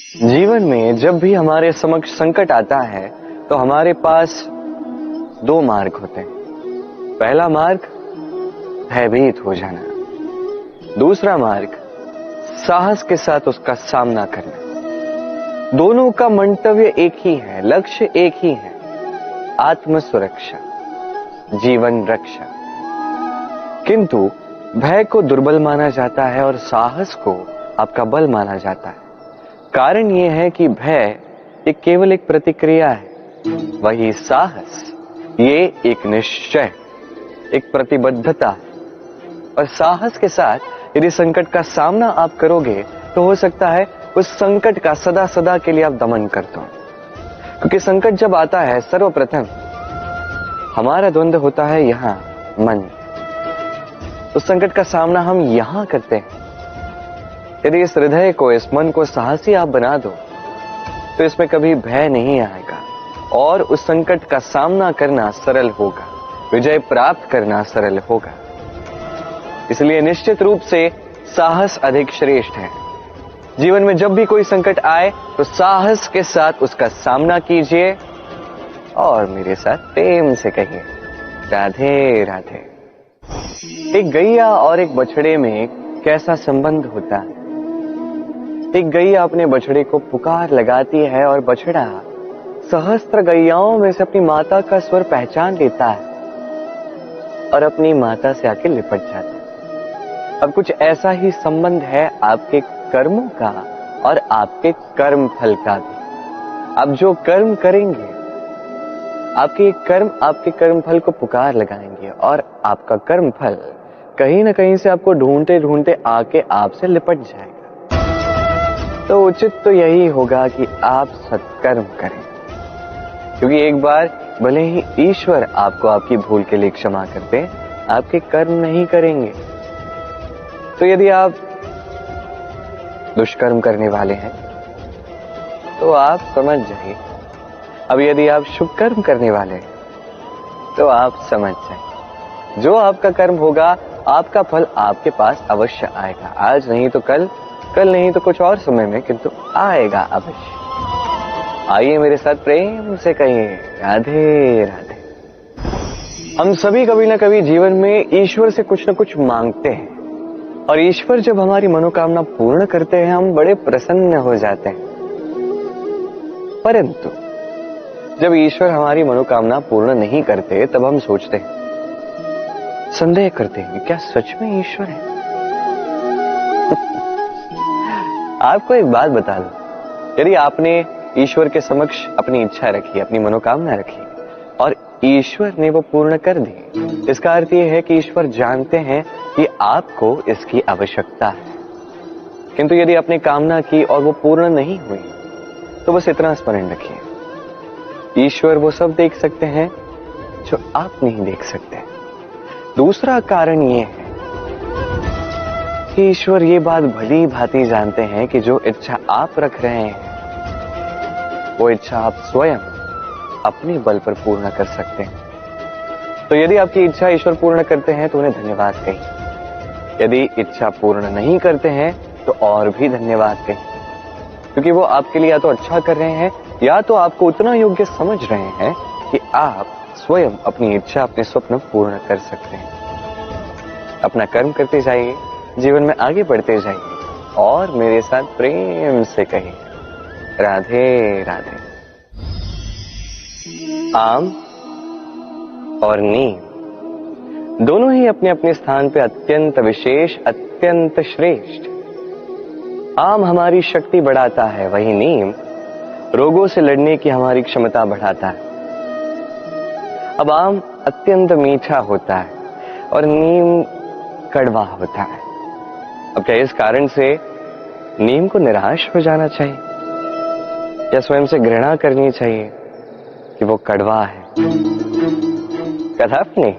जीवन में जब भी हमारे समक्ष संकट आता है तो हमारे पास दो मार्ग होते हैं। पहला मार्ग भयभीत हो जाना, दूसरा मार्ग साहस के साथ उसका सामना करना। दोनों का मंतव्य एक ही है, लक्ष्य एक ही है, आत्म सुरक्षा, जीवन रक्षा। किंतु भय को दुर्बल माना जाता है और साहस को आपका बल माना जाता है। कारण यह है कि भय एक केवल एक प्रतिक्रिया है, वही साहस ये एक निश्चय, एक प्रतिबद्धता है। और साहस के साथ यदि संकट का सामना आप करोगे तो हो सकता है उस संकट का सदा सदा के लिए आप दमन कर दो। क्योंकि संकट जब आता है सर्वप्रथम हमारा द्वंद्व होता है यहां मन। उस संकट का सामना हम यहां करते हैं। यदि इस हृदय को, इस मन को साहसी आप बना दो तो इसमें कभी भय नहीं आएगा और उस संकट का सामना करना सरल होगा, विजय प्राप्त करना सरल होगा। इसलिए निश्चित रूप से साहस अधिक श्रेष्ठ है। जीवन में जब भी कोई संकट आए तो साहस के साथ उसका सामना कीजिए और मेरे साथ प्रेम से कहिए राधे राधे। एक गैया और एक बछड़े में कैसा संबंध होता है। एक गैया अपने बछड़े को पुकार लगाती है और बछड़ा सहस्त्र गैयाओं में से अपनी माता का स्वर पहचान लेता है और अपनी माता से आके लिपट जाता है। अब कुछ ऐसा ही संबंध है आपके कर्मों का और आपके कर्म फल का भी। आप जो कर्म करेंगे, आपके कर्म आपके कर्म फल को पुकार लगाएंगे और आपका कर्म फल कहीं ना कहीं से आपको ढूंढते ढूंढते आके आपसे लिपट जाएगा। तो उचित तो यही होगा कि आप सत्कर्म करें, क्योंकि एक बार भले ही ईश्वर आपको आपकी भूल के लिए क्षमा करते, आपके कर्म नहीं करेंगे। तो यदि आप दुष्कर्म करने वाले हैं तो आप समझ जाइए। अब यदि आप शुभ कर्म करने वाले हैं तो आप समझ जाइए, जो आपका कर्म होगा आपका फल आपके पास अवश्य आएगा। आज नहीं तो कल, कल नहीं तो कुछ और समय में, किंतु आएगा अवश्य। आइए मेरे साथ प्रेम से कहिए राधे राधे। हम सभी कभी ना कभी जीवन में ईश्वर से कुछ ना कुछ मांगते हैं और ईश्वर जब हमारी मनोकामना पूर्ण करते हैं हम बड़े प्रसन्न हो जाते हैं। परंतु जब ईश्वर हमारी मनोकामना पूर्ण नहीं करते तब हम सोचते हैं, संदेह करते हैं, क्या सच में ईश्वर है? आपको एक बात बता दूं, यदि आपने ईश्वर के समक्ष अपनी इच्छा रखी, अपनी मनोकामना रखी और ईश्वर ने वो पूर्ण कर दी, इसका अर्थ यह है कि ईश्वर जानते हैं कि आपको इसकी आवश्यकता है। किंतु यदि आपने कामना की और वो पूर्ण नहीं हुई तो बस इतना स्मरण रखिए, ईश्वर वो सब देख सकते हैं जो आप नहीं देख सकते। दूसरा कारण ये है कि ईश्वर ये बात भली भांति जानते हैं कि जो इच्छा आप रख रहे हैं वो इच्छा आप स्वयं अपने बल पर पूर्ण कर सकते हैं। तो यदि आपकी इच्छा ईश्वर पूर्ण करते हैं तो उन्हें धन्यवाद कहिए। यदि इच्छा पूर्ण नहीं करते हैं तो और भी धन्यवाद कहिए, क्योंकि वो आपके लिए या तो अच्छा कर रहे हैं या तो आपको उतना योग्य समझ रहे हैं कि आप स्वयं अपनी इच्छा, अपने स्वप्न पूर्ण कर सकते हैं। अपना कर्म करते जाइए, जीवन में आगे बढ़ते जाइए और मेरे साथ प्रेम से कहिए राधे राधे। आम और नीम दोनों ही अपने अपने स्थान पे अत्यंत विशेष, अत्यंत श्रेष्ठ। आम हमारी शक्ति बढ़ाता है, वही नीम रोगों से लड़ने की हमारी क्षमता बढ़ाता है। अब आम अत्यंत मीठा होता है और नीम कड़वा होता है। अब क्या इस कारण से नीम को निराश हो जाना चाहिए या स्वयं से घृणा करनी चाहिए कि वो कड़वा है? कदापि नहीं।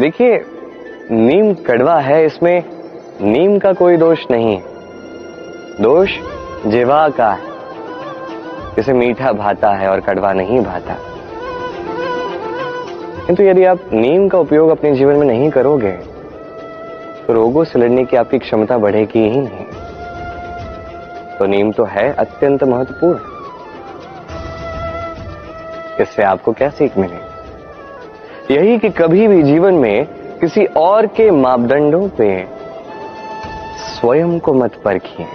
देखिए, नीम कड़वा है, इसमें नीम का कोई दोष नहीं है, दोष जिह्वा का है। इसे मीठा भाता है और कड़वा नहीं भाता। किंतु यदि आप नीम का उपयोग अपने जीवन में नहीं करोगे तो रोगों से लड़ने की आपकी क्षमता बढ़ेगी ही नहीं। तो नींव तो है अत्यंत महत्वपूर्ण। इससे आपको क्या सीख मिलेगी? यही कि कभी भी जीवन में किसी और के मापदंडों पे स्वयं को मत परखिए।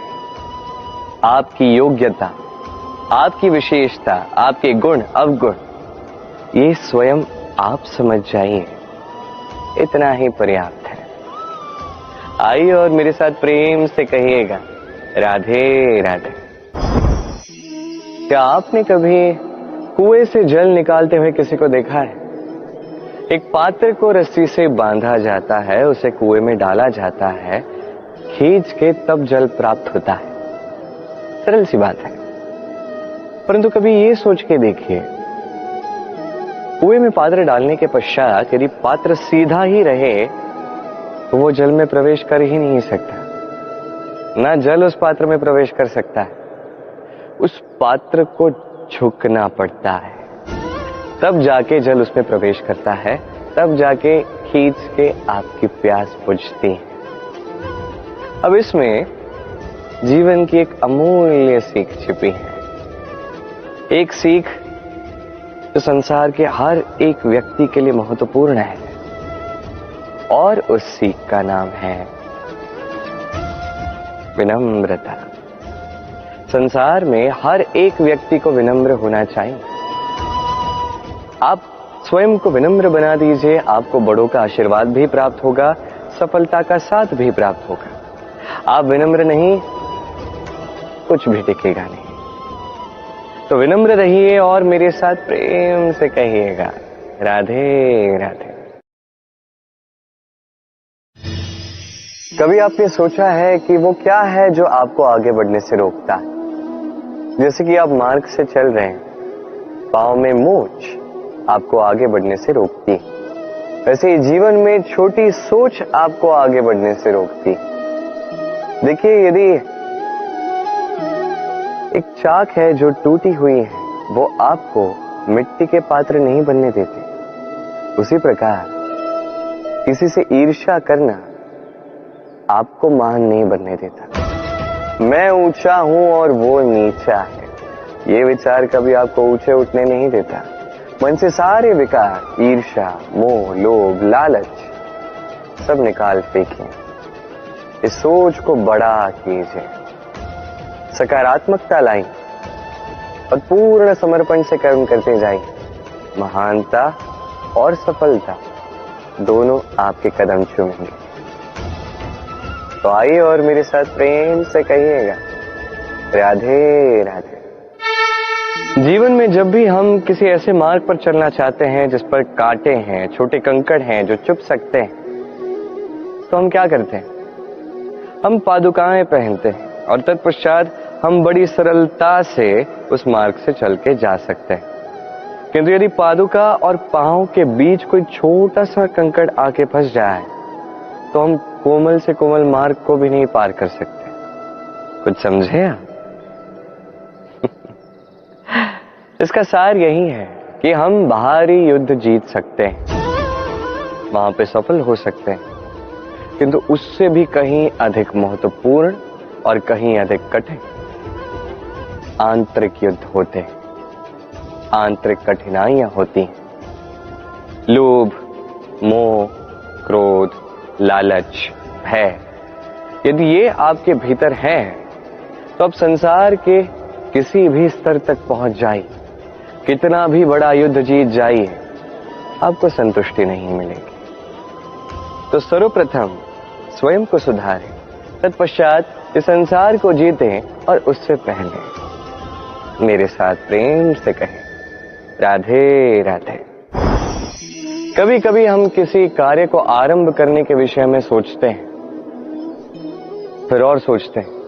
आपकी योग्यता, आपकी विशेषता, आपके गुण अवगुण, ये स्वयं आप समझ जाइए, इतना ही पर्याप्त है। आइए और मेरे साथ प्रेम से कहिएगा, राधे राधे। क्या आपने कभी कुएं से जल निकालते हुए किसी को देखा है? एक पात्र को रस्सी से बांधा जाता है, उसे कुएं में डाला जाता है, खींच के तब जल प्राप्त होता है। सरल सी बात है, परंतु कभी ये सोच के देखिए, कुएं में पात्र डालने के पश्चात यदि पात्र सीधा ही रहे तो वो जल में प्रवेश कर ही नहीं सकता, ना जल उस पात्र में प्रवेश कर सकता है। उस पात्र को झुकना पड़ता है, तब जाके जल उसमें प्रवेश करता है, तब जाके खींच के आपकी प्यास बुझती है। अब इसमें जीवन की एक अमूल्य सीख छिपी है, एक सीख जो संसार के हर एक व्यक्ति के लिए महत्वपूर्ण है, और उस सीख का नाम है विनम्रता। संसार में हर एक व्यक्ति को विनम्र होना चाहिए। आप स्वयं को विनम्र बना दीजिए, आपको बड़ों का आशीर्वाद भी प्राप्त होगा, सफलता का साथ भी प्राप्त होगा। आप विनम्र नहीं, कुछ भी टिकेगा नहीं। तो विनम्र रहिए और मेरे साथ प्रेम से कहिएगा, राधे राधे। कभी आपने सोचा है कि वो क्या है जो आपको आगे बढ़ने से रोकता है? जैसे कि आप मार्ग से चल रहे हैं, पांव में मोच आपको आगे बढ़ने से रोकती है। वैसे ही जीवन में छोटी सोच आपको आगे बढ़ने से रोकती। देखिए, यदि एक चाक है जो टूटी हुई है, वो आपको मिट्टी के पात्र नहीं बनने देते। उसी प्रकार किसी से ईर्ष्या करना आपको महान नहीं बनने देता। मैं ऊंचा हूं और वो नीचा है, ये विचार कभी आपको ऊंचे उठने नहीं देता। मन से सारे विकार, ईर्ष्या, मोह, लोभ, लालच सब निकाल फेंकिए। इस सोच को बड़ा कीजिए, सकारात्मकता लाइए और पूर्ण समर्पण से कर्म करते जाइए। महानता और सफलता दोनों आपके कदम चूमेंगे। तो आइए और मेरे साथ प्रेम से कहिएगा, राधे राधे। जीवन में जब भी हम किसी ऐसे मार्ग पर चलना चाहते हैं जिस पर कांटे हैं, छोटे कंकड़ हैं जो चुभ सकते हैं, तो हम क्या करते हैं? हम पादुकाएं पहनते हैं और तत्पश्चात हम बड़ी सरलता से उस मार्ग से चल के जा सकते हैं। किंतु यदि पादुका और पांव के बीच कोई छोटा सा कंकड़ आके फंस जाए तो हम कोमल से कोमल मार्ग को भी नहीं पार कर सकते। कुछ समझे आप? इसका सार यही है कि हम बाहरी युद्ध जीत सकते हैं, वहां पे सफल हो सकते हैं, किंतु उससे भी कहीं अधिक महत्वपूर्ण और कहीं अधिक कठिन आंतरिक युद्ध होते हैं, आंतरिक कठिनाइयां होती हैं। लोभ, मोह, क्रोध, लालच, भय, यदि ये आपके भीतर है तो आप संसार के किसी भी स्तर तक पहुंच जाइए, कितना भी बड़ा युद्ध जीत जाइए, आपको संतुष्टि नहीं मिलेगी। तो सर्वप्रथम स्वयं को सुधारें, तत्पश्चात इस संसार को जीतें और उससे पहले मेरे साथ प्रेम से कहें, राधे राधे। कभी कभी हम किसी कार्य को आरंभ करने के विषय में सोचते हैं, फिर और सोचते हैं,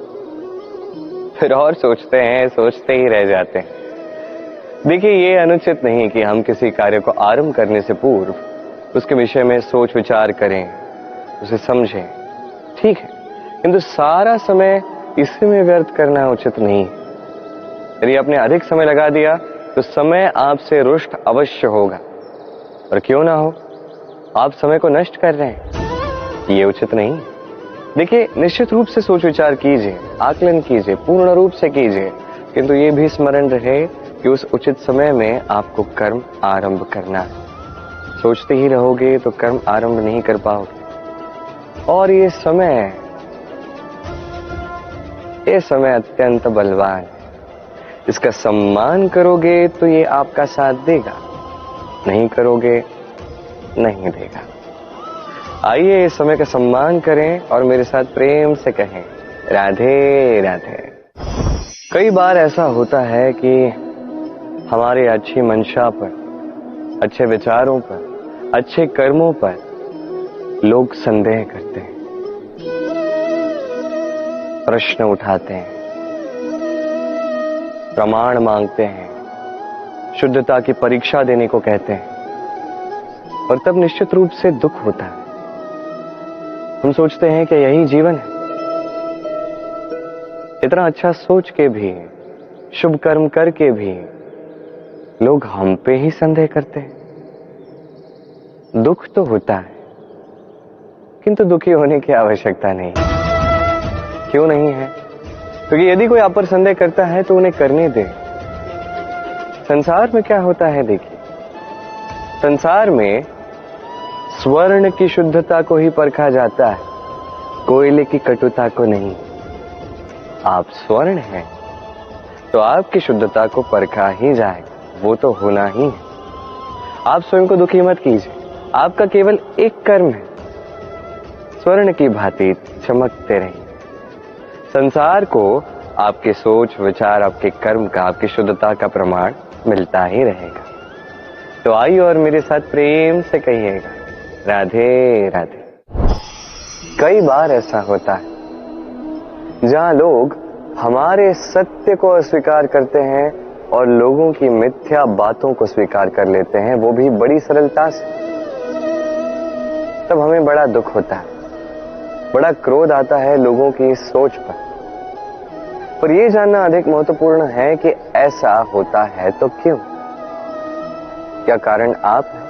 फिर और सोचते हैं, सोचते ही रह जाते हैं। देखिए, ये अनुचित नहीं कि हम किसी कार्य को आरंभ करने से पूर्व उसके विषय में सोच विचार करें, उसे समझें, ठीक है, किंतु सारा समय इसी में व्यर्थ करना उचित नहीं है। यदि आपने अधिक समय लगा दिया तो समय आपसे रुष्ट अवश्य होगा, और क्यों ना हो, आप समय को नष्ट कर रहे हैं, ये उचित नहीं। देखिए, निश्चित रूप से सोच विचार कीजिए, आकलन कीजिए, पूर्ण रूप से कीजिए, किंतु ये भी स्मरण रहे कि उस उचित समय में आपको कर्म आरंभ करना है। सोचते ही रहोगे तो कर्म आरंभ नहीं कर पाओगे। और ये समय अत्यंत बलवान है। इसका सम्मान करोगे तो ये आपका साथ देगा, नहीं करोगे नहीं देगा। आइए इस समय का सम्मान करें और मेरे साथ प्रेम से कहें, राधे राधे। कई बार ऐसा होता है कि हमारे अच्छी मंशा पर, अच्छे विचारों पर, अच्छे कर्मों पर लोग संदेह करते हैं, प्रश्न उठाते हैं, प्रमाण मांगते हैं, शुद्धता की परीक्षा देने को कहते हैं, और तब निश्चित रूप से दुख होता है। हम सोचते हैं कि यही जीवन है। इतना अच्छा सोच के भी, शुभ कर्म करके भी लोग हम पे ही संदेह करते हैं। दुख तो होता है, किंतु दुखी होने की आवश्यकता नहीं। क्यों नहीं है? क्योंकि यदि कोई आप पर संदेह करता है तो उन्हें करने दे। संसार में क्या होता है देखिए, संसार में स्वर्ण की शुद्धता को ही परखा जाता है, कोयले की कटुता को नहीं। आप स्वर्ण हैं तो आपकी शुद्धता को परखा ही जाएगा, वो तो होना ही है। आप स्वयं को दुखी मत कीजिए, आपका केवल एक कर्म है, स्वर्ण की भांति चमकते रहिए। संसार को आपके सोच विचार, आपके कर्म का, आपकी शुद्धता का प्रमाण मिलता ही रहेगा। तो आइए और मेरे साथ प्रेम से कहिएगा, राधे राधे। कई बार ऐसा होता है जहां लोग हमारे सत्य को अस्वीकार करते हैं और लोगों की मिथ्या बातों को स्वीकार कर लेते हैं, वो भी बड़ी सरलता से। तब हमें बड़ा दुख होता है, बड़ा क्रोध आता है लोगों की इस सोच पर यह जानना अधिक महत्वपूर्ण है कि ऐसा होता है तो क्यों? क्या कारण आप है?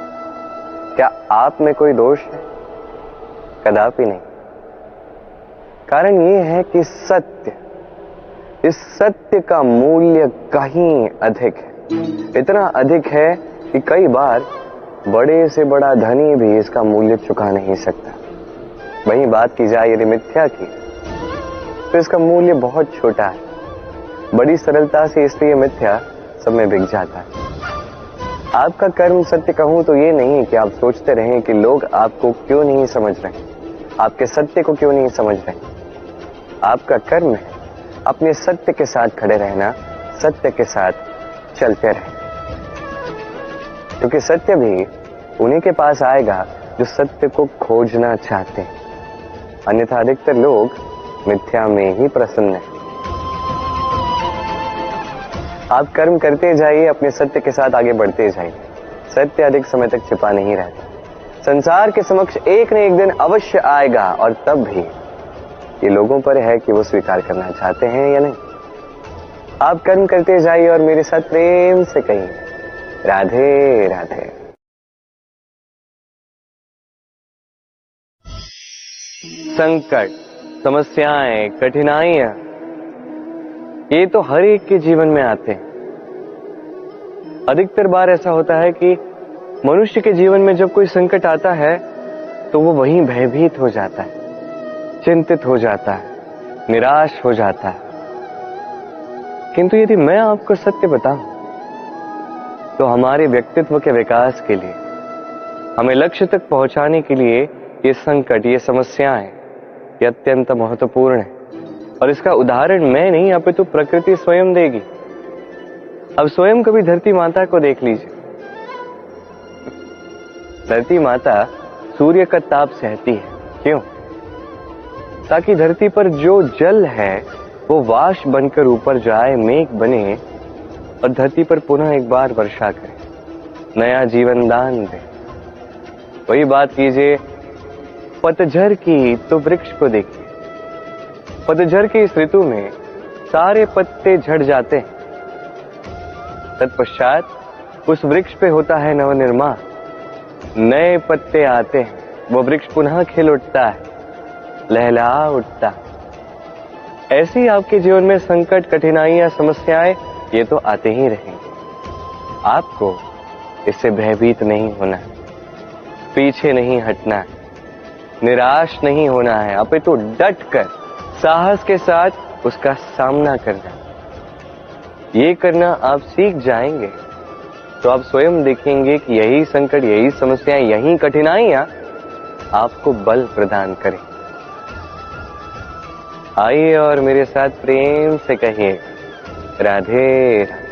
क्या आप में कोई दोष है? कदापि नहीं। कारण यह है कि इस सत्य का मूल्य कहीं अधिक है। इतना अधिक है कि कई बार बड़े से बड़ा धनी भी इसका मूल्य चुका नहीं सकता। वहीं बात की जाए यदि मिथ्या की, तो इसका मूल्य बहुत छोटा है, बड़ी सरलता से इसलिए मिथ्या सब में बिक जाता है। आपका कर्म सत्य कहूं तो ये नहीं कि आप सोचते रहें कि लोग आपको क्यों नहीं समझ रहे, आपके सत्य को क्यों नहीं समझ रहे। आपका कर्म है अपने सत्य के साथ खड़े रहना, सत्य के साथ चलते रहें, क्योंकि सत्य भी उन्हीं के पास आएगा जो सत्य को खोजना चाहते हैं। अन्यथा अधिकतर लोग मिथ्या में ही प्रसन्न हैं। आप कर्म करते जाइए, अपने सत्य के साथ आगे बढ़ते जाइए। सत्य अधिक समय तक छिपा नहीं रहता, संसार के समक्ष एक न एक दिन अवश्य आएगा, और तब भी ये लोगों पर है कि वो स्वीकार करना चाहते हैं या नहीं। आप कर्म करते जाइए और मेरे साथ प्रेम से कहिए, राधे राधे। संकट, समस्याएं, कठिनाइयां, ये तो हर एक के जीवन में आते हैं। अधिकतर बार ऐसा होता है कि मनुष्य के जीवन में जब कोई संकट आता है तो वो वहीं भयभीत हो जाता है, चिंतित हो जाता है, निराश हो जाता है। किंतु यदि मैं आपको सत्य बताऊं तो हमारे व्यक्तित्व के विकास के लिए, हमें लक्ष्य तक पहुंचाने के लिए ये संकट, ये समस्याएं, ये अत्यंत महत्वपूर्ण है। और इसका उदाहरण मैं नहीं, अपितु प्रकृति स्वयं देगी। अब स्वयं कभी धरती माता को देख लीजिए। धरती माता सूर्य का ताप सहती है, क्यों? ताकि धरती पर जो जल है वो वाष्प बनकर ऊपर जाए, मेघ बने और धरती पर पुनः एक बार वर्षा करे, नया जीवन दान दे। वही बात कीजिए पतझड़ की, तो वृक्ष को देखिए। पतझड़ की इस ऋतु में सारे पत्ते झड़ जाते हैं, तत्पश्चात उस वृक्ष पे होता है नवनिर्माण, नए पत्ते आते हैं, वो वृक्ष पुनः खिल उठता है, लहला उठता। ऐसी आपके जीवन में संकट, कठिनाइयां, समस्याएं ये तो आते ही रहेंगे। आपको इससे भयभीत नहीं होना है, पीछे नहीं हटना है, निराश नहीं होना है, अपितु डट कर साहस के साथ उसका सामना करना। ये करना आप सीख जाएंगे तो आप स्वयं देखेंगे कि यही संकट, यही समस्याएं, यही कठिनाइयां आपको बल प्रदान करें। आइए और मेरे साथ प्रेम से कहिए राधे राधे।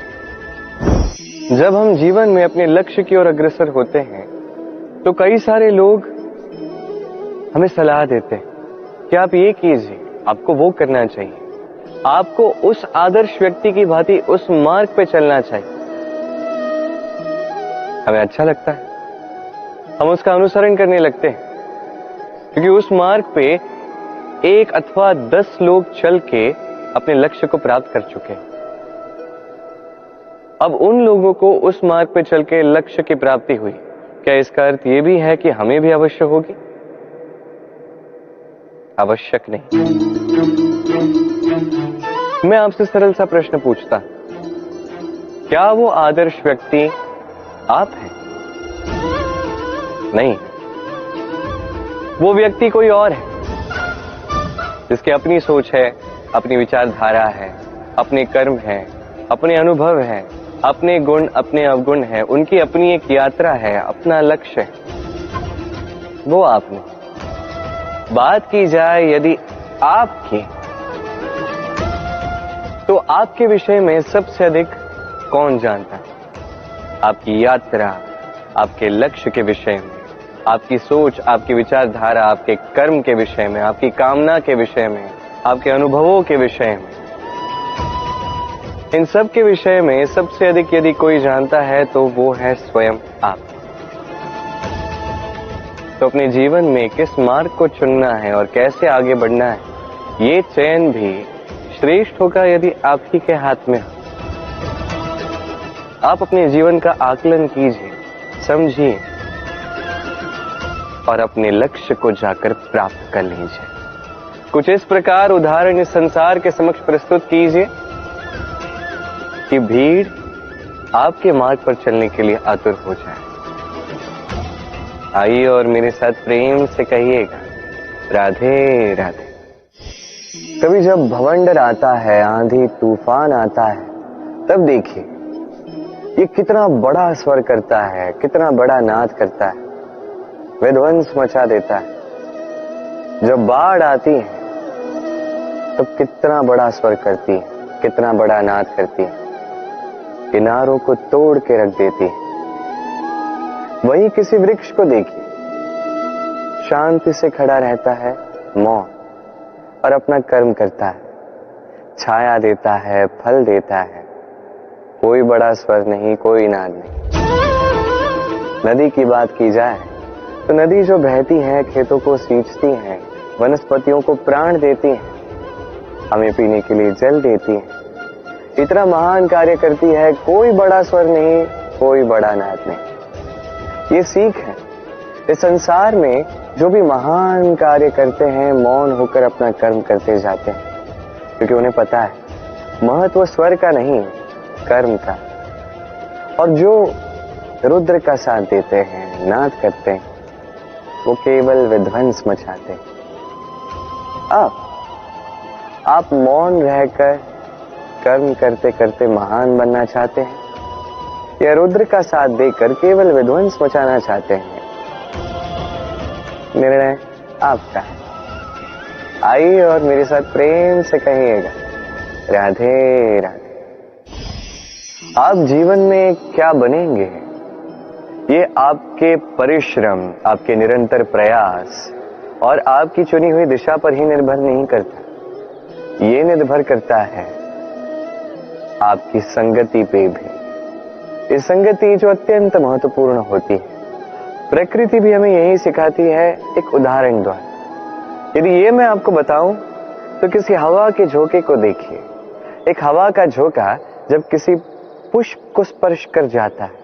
जब हम जीवन में अपने लक्ष्य की ओर अग्रसर होते हैं तो कई सारे लोग हमें सलाह देते हैं कि आप ये कीजिए, आपको वो करना चाहिए, आपको उस आदर्श व्यक्ति की भांति उस मार्ग पे चलना चाहिए। हमें अच्छा लगता है, हम उसका अनुसरण करने लगते हैं, क्योंकि उस मार्ग पे 1 अथवा 10 लोग चल के अपने लक्ष्य को प्राप्त कर चुके हैं। अब उन लोगों को उस मार्ग पे चल के लक्ष्य की प्राप्ति हुई, क्या इसका अर्थ यह भी है कि हमें भी अवश्य होगी? आवश्यक नहीं। मैं आपसे सरल सा प्रश्न पूछता, क्या वो आदर्श व्यक्ति आप हैं? नहीं, वो व्यक्ति कोई और है, जिसकी अपनी सोच है, अपनी विचारधारा है, अपने कर्म है, अपने अनुभव है, अपने गुण, अपने अवगुण है, उनकी अपनी एक यात्रा है, अपना लक्ष्य है। वो आप नहीं। बात की जाए यदि आपकी, तो आपके विषय में सबसे अधिक कौन जानता है? आपकी यात्रा, आपके लक्ष्य के विषय में, आपकी सोच, आपकी विचारधारा, आपके कर्म के विषय में, आपकी कामना के विषय में, आपके अनुभवों के विषय में, इन सब के विषय में सबसे अधिक यदि कोई जानता है तो वो है स्वयं आप। तो अपने जीवन में किस मार्ग को चुनना है और कैसे आगे बढ़ना है, ये चयन भी श्रेष्ठ होगा यदि आप ही के हाथ में हो। आप अपने जीवन का आकलन कीजिए, समझिए और अपने लक्ष्य को जाकर प्राप्त कर लीजिए। कुछ इस प्रकार उदाहरण इस संसार के समक्ष प्रस्तुत कीजिए कि भीड़ आपके मार्ग पर चलने के लिए आतुर हो जाए। आइए और मेरे साथ प्रेम से कहिएगा राधे राधे। कभी जब भवंडर आता है, आंधी तूफान आता है, तब देखिए ये कितना बड़ा स्वर करता है, कितना बड़ा नाद करता है, विध्वंस मचा देता है। जब बाढ़ आती है तब कितना बड़ा स्वर करती है, कितना बड़ा नाद करती है, किनारों को तोड़ के रख देती है। वहीं किसी वृक्ष को देखिए, शांति से खड़ा रहता है, मौन, और अपना कर्म करता है, छाया देता है, फल देता है, कोई बड़ा स्वर नहीं, कोई नाद नहीं। नदी की बात की जाए तो नदी जो बहती है, खेतों को सींचती है, वनस्पतियों को प्राण देती है, हमें पीने के लिए जल देती है, इतना महान कार्य करती है, कोई बड़ा स्वर नहीं, कोई बड़ा नाद नहीं। ये सीख है, इस संसार में जो भी महान कार्य करते हैं, मौन होकर अपना कर्म करते जाते हैं, क्योंकि उन्हें पता है महत्व स्वर का नहीं, कर्म का। और जो रुद्र का साथ देते हैं, नाद करते हैं, वो केवल विध्वंस मचाते हैं। आप मौन रहकर कर्म करते करते महान बनना चाहते हैं, या रुद्र का साथ देकर केवल विध्वंस मचाना चाहते हैं? निर्णय आपका है। आइए और मेरे साथ प्रेम से कहिएगा राधे राधे। आप जीवन में क्या बनेंगे, ये आपके परिश्रम, आपके निरंतर प्रयास और आपकी चुनी हुई दिशा पर ही निर्भर नहीं करता। ये निर्भर करता है आपकी संगति पे भी। ये संगति जो अत्यंत महत्वपूर्ण होती है। प्रकृति भी हमें यही सिखाती है एक उदाहरण द्वारा। यदि ये मैं आपको बताऊं तो किसी हवा के झोंके को देखिए। एक हवा का झोंका जब किसी पुष्प को स्पर्श कर जाता है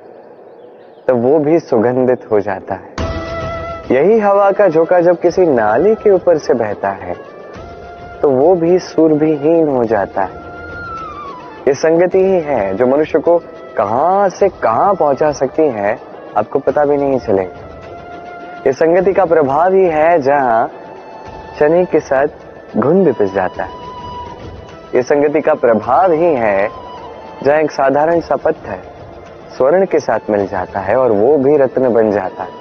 तो वो भी सुगंधित हो जाता है। यही हवा का झोंका जब किसी नाली के ऊपर से बहता है तो वो भी सुर भी हीन हो जाता है। ये संगति ही है जो मनुष्य को कहां से कहां पहुंचा सकती है, आपको पता भी नहीं चलेगा। ये संगति का प्रभाव ही है जहां चने के साथ घुन भी पिस जाता है। ये संगति का प्रभाव ही है जहां एक साधारण सा पत्थर स्वर्ण के साथ मिल जाता है और वो भी रत्न बन जाता है।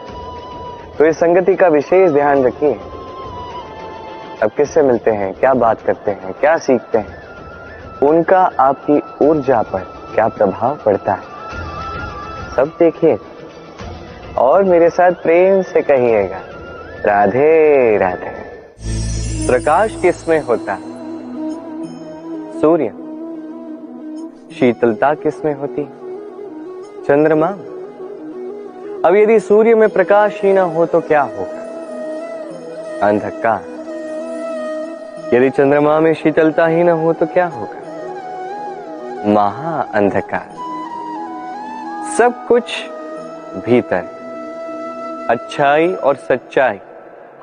तो इस संगति का विशेष ध्यान रखिए। अब किससे मिलते हैं, क्या बात करते हैं, क्या सीखते हैं, उनका आपकी ऊर्जा पर क्या प्रभाव पड़ता है, सब देखिए और मेरे साथ प्रेम से कहिएगा राधे राधे। प्रकाश किसमें होता है? सूर्य। शीतलता किसमें होती? चंद्रमा। अब यदि सूर्य में प्रकाश ही ना हो तो क्या होगा? अंधकार। यदि चंद्रमा में शीतलता ही ना हो तो क्या होगा? महा अंधकार। सब कुछ भीतर, अच्छाई और सच्चाई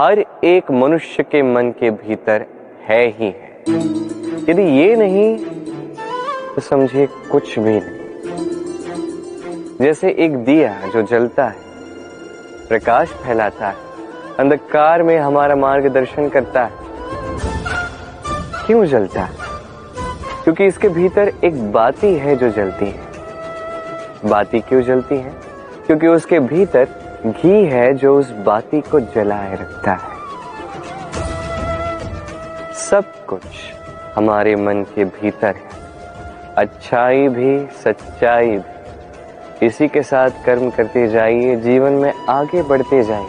हर एक मनुष्य के मन के भीतर है ही है। यदि ये नहीं तो समझिए कुछ भी नहीं। जैसे एक दिया जो जलता है, प्रकाश फैलाता है, अंधकार में हमारा मार्गदर्शन करता है। क्यों जलता है? क्योंकि इसके भीतर एक बाती है जो जलती है। बाती क्यों जलती है? क्योंकि उसके भीतर घी है जो उस बाती को जलाए रखता है। सब कुछ हमारे मन के भीतर है, अच्छाई भी सच्चाई भी। इसी के साथ कर्म करते जाइए, जीवन में आगे बढ़ते जाइए।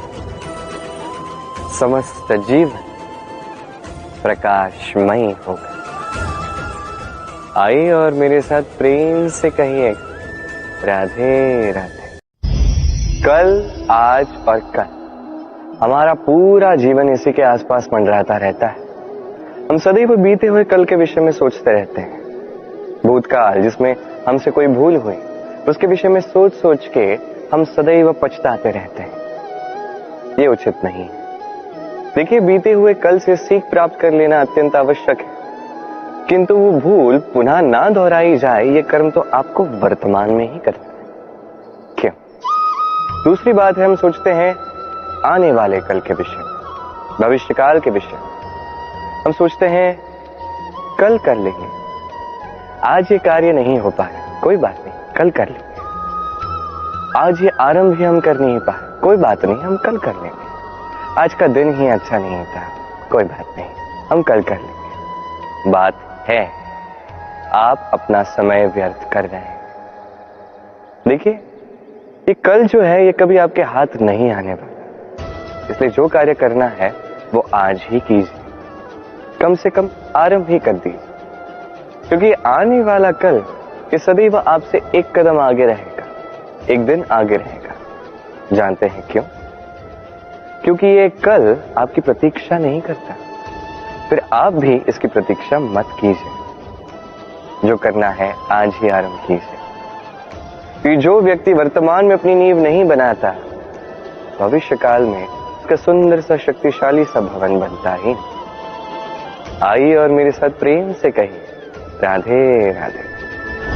समस्त जीवन प्रकाशमय होगा। आइए और मेरे साथ प्रेम से कहिए राधे राधे। कल, आज और कल, हमारा पूरा जीवन इसी के आसपास मंडराता रहता है। हम सदैव बीते हुए कल के विषय में सोचते रहते हैं। भूतकाल जिसमें हमसे कोई भूल हुई, उसके विषय में सोच सोच के हम सदैव पछताते रहते हैं। ये उचित नहीं है। देखिए, बीते हुए कल से सीख प्राप्त कर लेना अत्यंत आवश्यक है, किंतु वो भूल पुनः ना दोहराई जाए, ये कर्म तो आपको वर्तमान में ही करना है। क्यों? दूसरी बात है, हम सोचते हैं आने वाले कल के विषय में, भविष्यकाल के विषय में। हम सोचते हैं कल कर लेंगे, आज ये कार्य नहीं हो पाया, कोई बात नहीं, कल कर लेंगे। आज ये आरंभ भी हम कर नहीं पाए, कोई बात नहीं, हम कल कर लेंगे। आज का दिन ही अच्छा नहीं था, कोई बात नहीं, हम कल कर लेंगे। बात है, आप अपना समय व्यर्थ कर रहे हैं। देखिए, ये कल जो है ये कभी आपके हाथ नहीं आने वाला। इसलिए जो कार्य करना है वो आज ही कीजिए, कम से कम आरंभ ही कर दीजिए। क्योंकि आने वाला कल ये सदैव आपसे एक कदम आगे रहेगा, एक दिन आगे रहेगा। जानते हैं क्यों? क्योंकि ये कल आपकी प्रतीक्षा नहीं करता। फिर आप भी इसकी प्रतीक्षा मत कीजिए। जो करना है आज ही आरंभ कीजिए। कि जो व्यक्ति वर्तमान में अपनी नींव नहीं बनाता, भविष्य काल में इसका सुंदर सा शक्तिशाली सा भवन बनता ही। आइए और मेरे साथ प्रेम से कहिए राधे राधे।